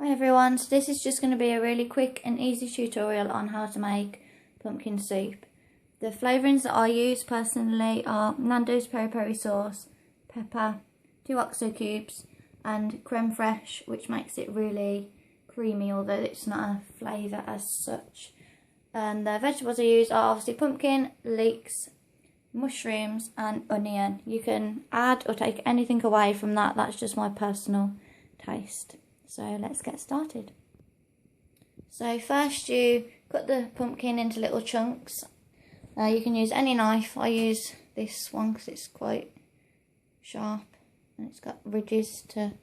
Hi everyone, so this is just going to be a really quick and easy tutorial on how to make pumpkin soup. The flavourings that I use personally are Nando's peri peri sauce, pepper, 2 OXO cubes and creme fraiche, which makes it really creamy although it's not a flavour as such. And the vegetables I use are obviously pumpkin, leeks, mushrooms and onion. You can add or take anything away from that, that's just my personal taste. So let's get started. So first you cut the pumpkin into little chunks. You can use any knife. I use this one because it's quite sharp and it's got ridges to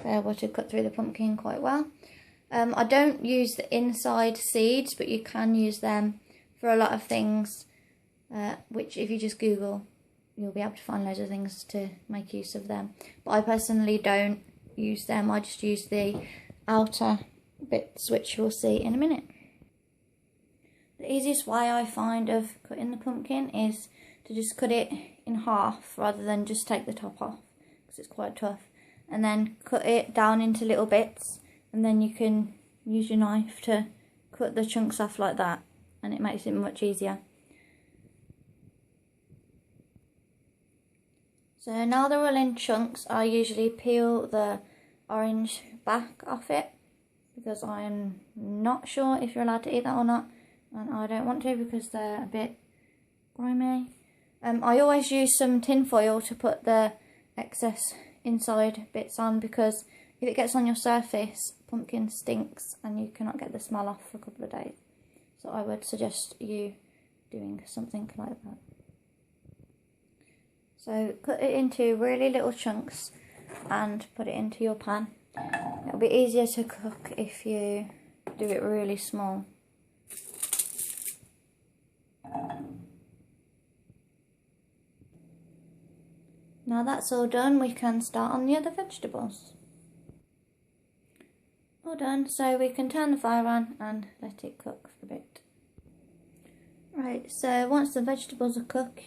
be able to cut through the pumpkin quite well. I don't use the inside seeds, but you can use them for a lot of things, which if you just Google, you'll be able to find loads of things to make use of them. But I personally don't use them, I just use the outer bits, which you'll see in a minute. The easiest way I find of cutting the pumpkin is to just cut it in half rather than just take the top off, because it's quite tough, and then cut it down into little bits, and then you can use your knife to cut the chunks off like that, and it makes it much easier. So now they're all in chunks, I usually peel the orange back off it because I'm not sure if you're allowed to eat that or not, and I don't want to because they're a bit grimy. I always use some tin foil to put the excess inside bits on, because if it gets on your surface, pumpkin stinks and you cannot get the smell off for a couple of days. So I would suggest you doing something like that. So cut it into really little chunks and put it into your pan. It'll be easier to cook if you do it really small. Now that's all done, we can start on the other vegetables. All done, so we can turn the fire on and let it cook for a bit. Right, so once the vegetables are cooked,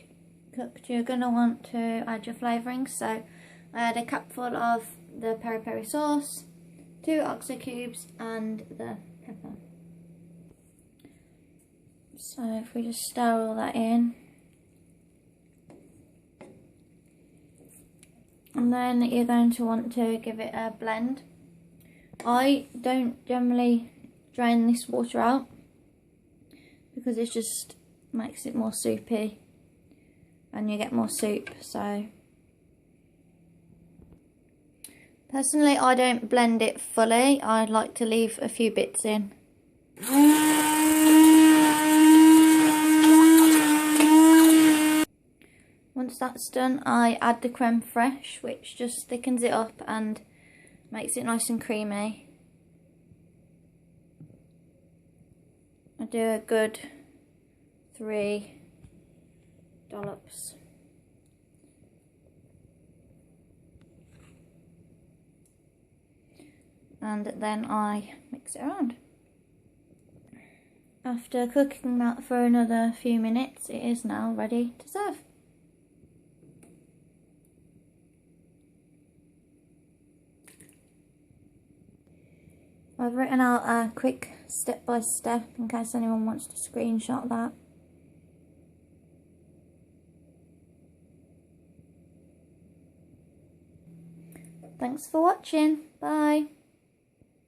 you're going to want to add your flavourings. So I had a cupful of the peri peri sauce, 2 OXO cubes and the pepper. So if we just stir all that in, and then you're going to want to give it a blend. I don't generally drain this water out because it just makes it more soupy and you get more soup. So personally I don't blend it fully, I like to leave a few bits in. Once that's done, I add the creme fraiche, which just thickens it up and makes it nice and creamy. I do a good 3 dollops. And then I mix it around. After cooking that for another few minutes, it is now ready to serve. I've written out a quick step-by-step in case anyone wants to screenshot that. Thanks for watching. Bye.